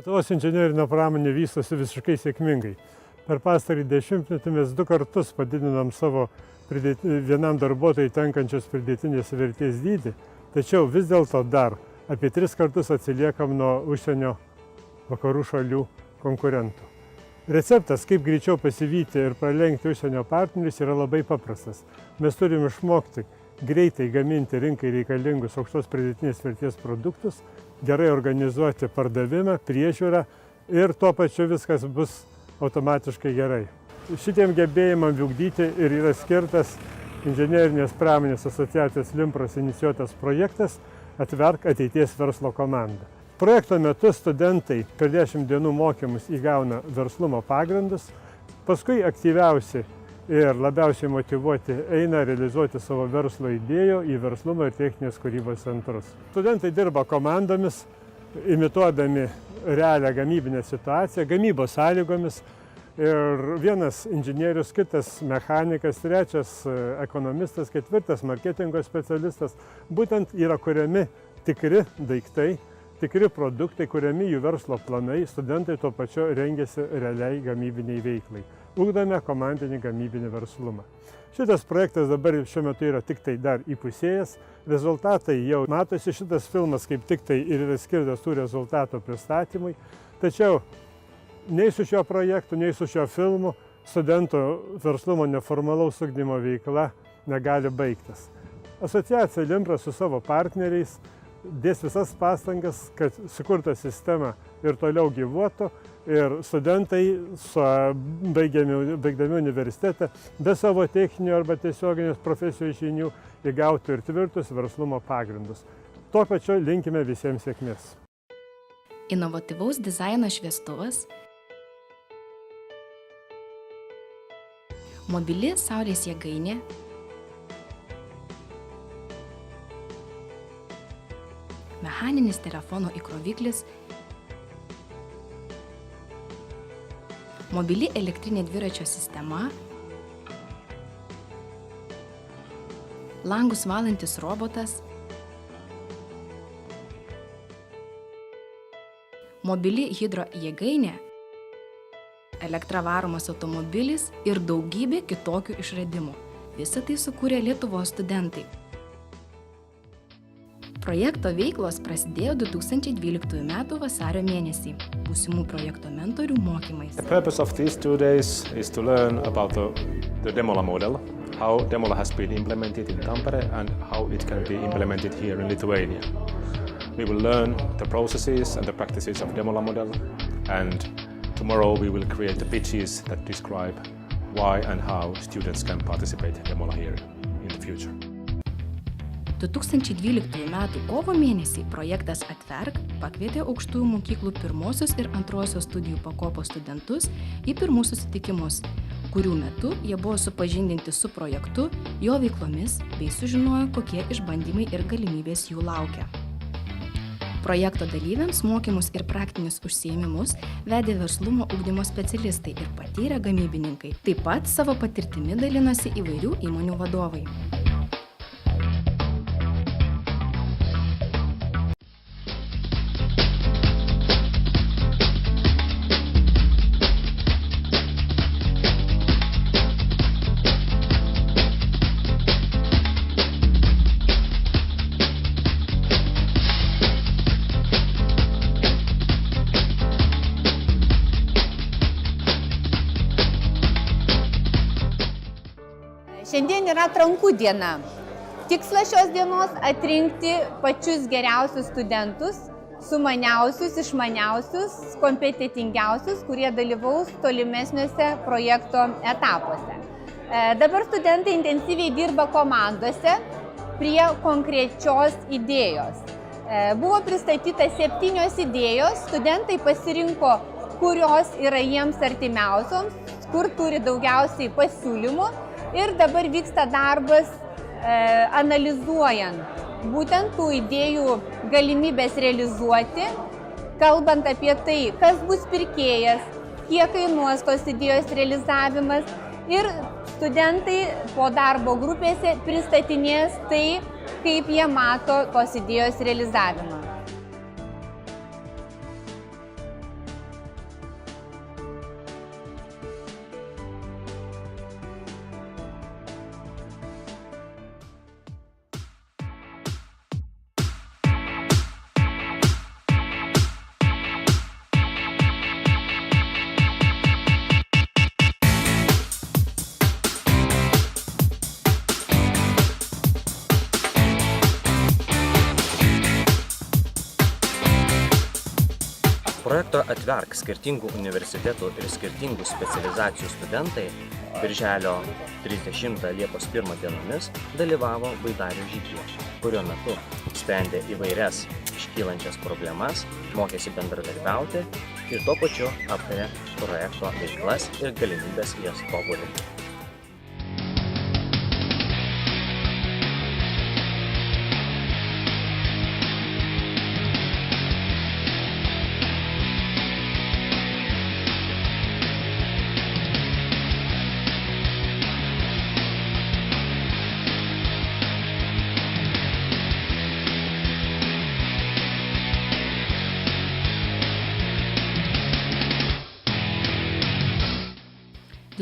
Lietuvos inžinerinė pramonė vystosi visiškai sėkmingai. Per pastarį dešimtmetį mes 2 kartus padidinom savo vienam darbuotojui tenkančios pridėtinės vertės dydį, tačiau vis dėlto dar apie 3 kartus atsiliekam nuo užsienio vakarų šalių konkurentų. Receptas, kaip greičiau pasivyti ir pralenkti užsienio partnerius, yra labai paprastas. Mes turim išmokti greitai gaminti rinkai reikalingus aukštos pridėtinės vertės produktus, gerai organizuoti pardavimą, priežiūrą ir tuo pačiu viskas bus automatiškai gerai. Šitiem gebėjimam ugdyti ir yra skirtas Inžinerinės pramonės asociacijos Limpros inicijuotas projektas Atverk ateities verslo komandą. Projekto metu studentai per 10 dienų mokymus įgauna verslumo pagrindus, paskui aktyviausi ir labiausiai motyvuoti eina realizuoti savo verslo idėjų į verslumo ir techninės kūrybos centrus. Studentai dirba komandomis, imituodami realią gamybinę situaciją, gamybos sąlygomis. Ir vienas inžinierius, kitas mechanikas, 3 ekonomistas, 4 marketingo specialistas. Būtent yra kuriami tikri daiktai, tikri produktai, kuriami jų verslo planai, studentai tuo pačiu rengiasi realiai gamybiniai veiklai. Ugdome komandinį gamybinį verslumą. Šitas projektas dabar šiuo metu yra tik tai dar įpusėjęs, rezultatai jau matosi, šitas filmas kaip tik tai ir yra skirtas tų rezultatų pristatymui, tačiau nei su šio projektu, nei su šio filmu studentų verslumo neformalaus ugdymo veikla negali baigtis. Asociacija Limpra su savo partneriais dės visas pastangas, kad sukurta sistema ir toliau gyvuotų ir studentai baigdami universitetą be savo techninių arba tiesioginės profesijos žinių įgautų ir tvirtus verslumo pagrindus. Tuo pačiu linkime visiems sėkmės. Inovatyvaus dizaino šviestuvas, mobili saulės jėgainė, mechaninis telefono įkroviklis, mobili elektrinė dviračio sistema, langus valantis robotas, mobili hidrojėgainė, elektra varomas automobilis ir daugybė kitokių išradimų. Visą tai sukūrė Lietuvos studentai. Projekto veiklos prasidėjo 2012 m. vasario mėnesį, būsimų projekto mentorių mokymais. The purpose of these 2 days is to learn about the Demola model, how Demola has been implemented in Tampere and how it can be implemented here in Lithuania. We will learn the processes and the practices of Demola model, and tomorrow we will create the pitches that describe why and how students can participate in Demola here in the future. 2012 m. kovo mėnesį projektas Atverk pakvietė aukštųjų mokyklų 1 ir 2 studijų pakopos studentus į pirmus susitikimus, kurių metu jie buvo supažindinti su projektu, jo veiklomis bei sužinojo, kokie išbandymai ir galimybės jų laukia. Projekto dalyviams mokymus ir praktinius užsiėmimus vedė verslumo ugdymo specialistai ir patyrę gamybininkai. Taip pat savo patirtimi dalinosi įvairių įmonių vadovai. Šiandien yra atrankų diena. Tikslas šios dienos atrinkti pačius geriausius studentus, sumaniausius, išmaniausius, kompetentingiausius, kurie dalyvaus tolimesniuose projekto etapuose. Dabar studentai intensyviai dirba komandose prie konkrečios idėjos. Buvo pristatyta 7 idėjos, studentai pasirinko, kurios yra jiems artimiausioms, kur turi daugiausiai pasiūlymų. Ir dabar vyksta darbas analizuojant būtent tų idėjų galimybės realizuoti, kalbant apie tai, kas bus pirkėjas, kiek kainuos tos idėjos realizavimas. Ir studentai po darbo grupėse pristatinės tai, kaip jie mato tos idėjos realizavimą. Projekto Atverk skirtingų universitetų ir skirtingų specializacijų studentai birželio 30 Liepos 1 dienomis dalyvavo Baidario žygyje, kurio metu sprendė įvairias iškylančias problemas, mokėsi bendradarbiauti ir tuo pačiu aptarė projekto veiklas ir galimybės jas tobulinti.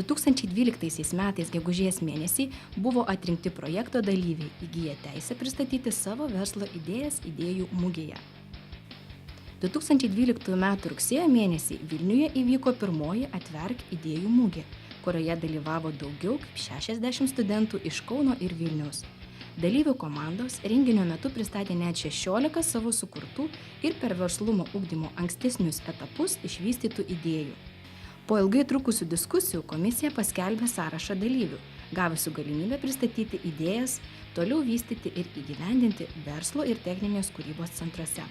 – 2012 metais gegužės mėnesį buvo atrinkti projekto dalyviai, įgyję teisę pristatyti savo verslo idėjas idėjų mugėje. 2012 m. rugsėjo mėnesį Vilniuje įvyko pirmoji Atverk idėjų mugė, kurioje dalyvavo daugiau kaip 60 studentų iš Kauno ir Vilniaus. Dalyvių komandos renginio metu pristatė net 16 savo sukurtų ir per verslumo ugdymo ankstesnius etapus išvystytų idėjų. Po ilgai trukusių diskusijų komisija paskelbė sąrašą dalyvių, gavusių galimybę pristatyti idėjas, toliau vystyti ir įgyvendinti verslo ir techninės kūrybos centruose.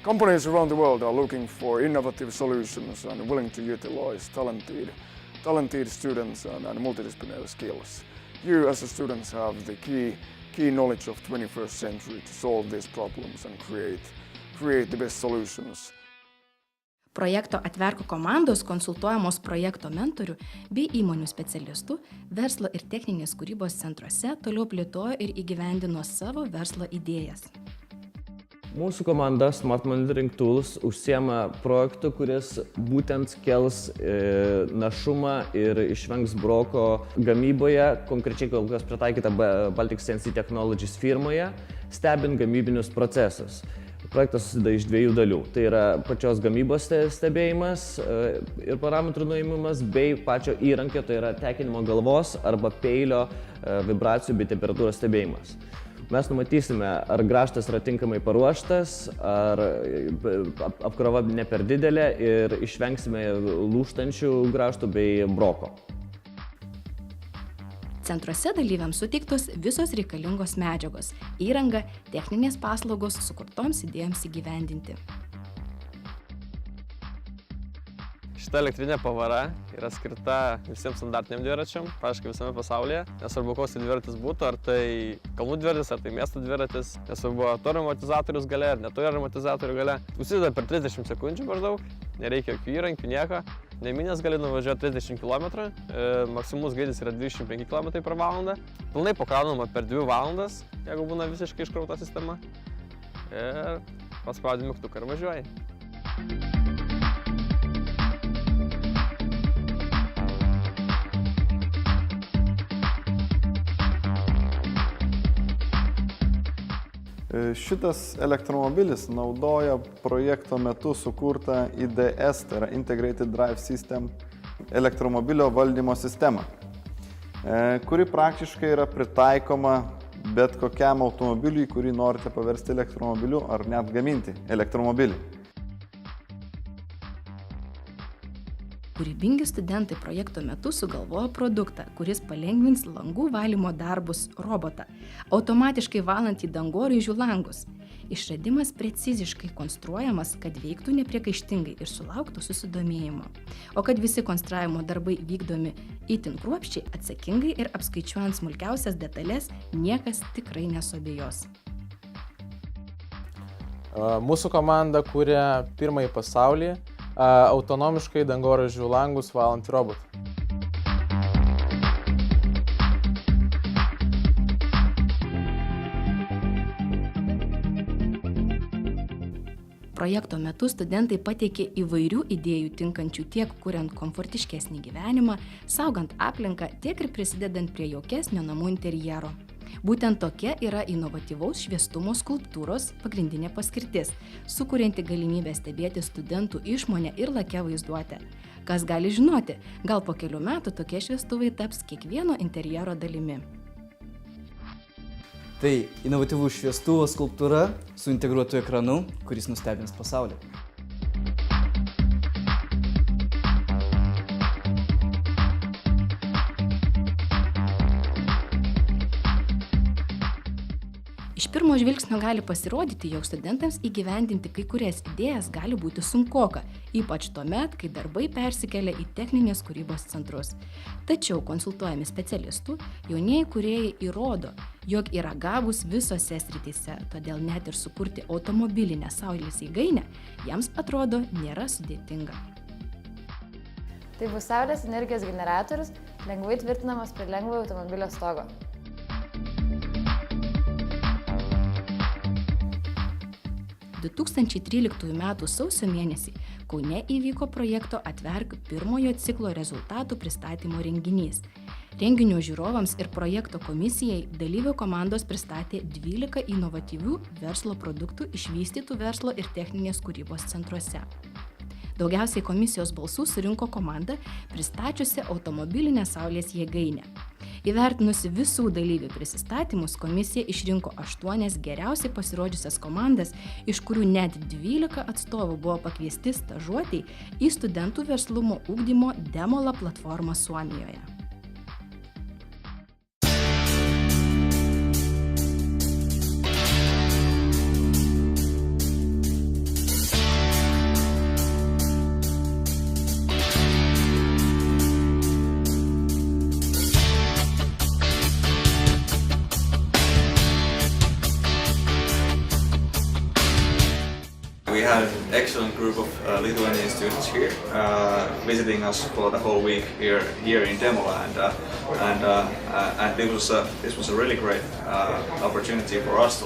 Companies around the world are looking for innovative solutions and willing to utilize talented students and multidisciplinary skills. You as a students have the key knowledge of 21st century to solve these problems and create the best solutions. Projekto Atverk komandos konsultuojamos projekto mentorių bei įmonių specialistų verslo ir techninės kūrybos centruose toliau plėtojo ir įgyvendino savo verslo idėjas. Mūsų komanda Smart Monitoring Tools užsiema projektu, kuris būtent kels našumą ir išvengs broko gamyboje, konkrečiai kol kas pritaikyta Baltic Sensei Technologies firmoje, stebint gamybinius procesus. Projektas susideda iš dviejų dalių. Tai yra pačios gamybos stebėjimas ir parametrų nuėmimas bei pačio įrankio, tai yra tekinimo galvos arba peilio vibracijų bei temperatūros stebėjimas. Mes numatysime, ar grąžtas yra tinkamai paruoštas, ar apkrova ne per didelė ir išvengsime lūžtančių grąžtų bei broko. Centruose dalyviams suteiktos visos reikalingos medžiagos, įranga, techninės paslaugos sukurtoms idėjoms įgyvendinti. Šita elektrinė pavara yra skirta visiems standartiniam dviračiam, praktiškai visame pasaulyje. Nesvarbu, koks tai dviratis būtų, ar tai kalnų dviratis, ar tai miesto dviratis. Nesvarbu, ar turi amortizatorius gale, ar neturi amortizatorių gale. Užsideda per 30 sekundžių maždaug, nereikia jokių įrankių, nieko. Neminės gali nuvažiuoti 30 km, maksimus greitis yra 25 km/h. Pilnai pakraunama per 2 valandas, jeigu būna visiškai iškrauta sistema. Ir paspaudi mygtuką ir važiuoji. Šitas elektromobilis naudoja projekto metu sukurtą IDS, tai yra Integrated Drive System, elektromobilio valdymo sistemą, kuri praktiškai yra pritaikoma bet kokiam automobiliui, kurį norite paversti elektromobiliu ar net gaminti elektromobilį. Kūrybingi studentai projekto metu sugalvojo produktą, kuris palengvins langų valymo darbus robotą, automatiškai valantį dangoraižių langus. Išradimas preciziškai konstruojamas, kad veiktų nepriekaištingai ir sulauktų susidomėjimo. O kad visi konstravimo darbai vykdomi itin kruopščiai, atsakingai ir apskaičiuojant smulkiausias detalės, niekas tikrai nesuabejos. Mūsų komanda kūrė pirmąjį pasaulyje autonomiškai dangoraižių langus valantį robotą. Projekto metu studentai pateikė įvairių idėjų tinkančių tiek kuriant komfortiškesnį gyvenimą, saugant aplinką, tiek ir prisidedant prie jaukesnio namų interjero. Būtent tokia yra inovatyvaus šviestumo skulptūros pagrindinė paskirtis, sukurianti galimybę stebėti studentų išmonę ir lakia vaizduotę. Kas gali žinoti, gal po kelių metų tokie šviestuvai taps kiekvieno interjero dalimi. Tai inovatyvus šviestuvo skulptūra su integruotu ekranu, kuris nustebins pasaulį. Iš pirmo žvilgsnio gali pasirodyti, jog studentams įgyvendinti kai kurias idėjas gali būti sunkoka, ypač tuomet, kai darbai persikelia į techninės kūrybos centrus. Tačiau konsultuojami specialistų, jaunieji kūrėjai įrodo, jog yra gabūs visose srityse, todėl net ir sukurti automobilinę saulės jėgainę jiems atrodo nėra sudėtinga. Tai bus saulės energijos generatorius, lengvai tvirtinamas prie lengvojo automobilio stogo. 2013 m. sausio mėnesį Kaune įvyko projekto Atverk pirmojo ciklo rezultatų pristatymo renginys. Renginio žiūrovams ir projekto komisijai dalyvių komandos pristatė 12 inovatyvių verslo produktų išvystytų verslo ir techninės kūrybos centruose. Daugiausiai komisijos balsų surinko komanda pristačiusi automobilinę saulės jėgainę. Įvertinusi visų dalyvių prisistatymus, komisija išrinko 8 geriausiai pasirodžiusias komandas, iš kurių net 12 atstovų buvo pakviesti stažuotei į studentų verslumo ugdymo Demola platformą Suomijoje. We had an excellent group of Lithuanian students here visiting us for the whole week here in Demola, and this was a really great opportunity for us to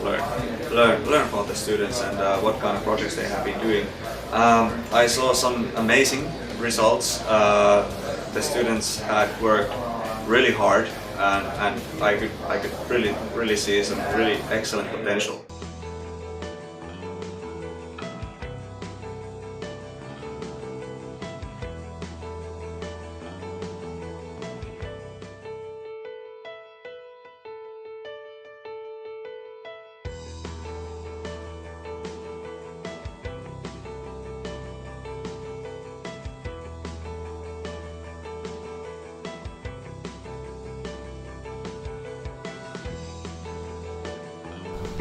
learn from the students and what kind of projects they have been doing. I saw some amazing results. The students had worked really hard, and I could really see some really excellent potential.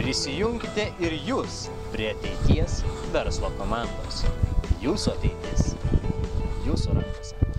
Prisijunkite ir jūs prie ateities verslo komandos. Jūsų ateitis jūsų rankose.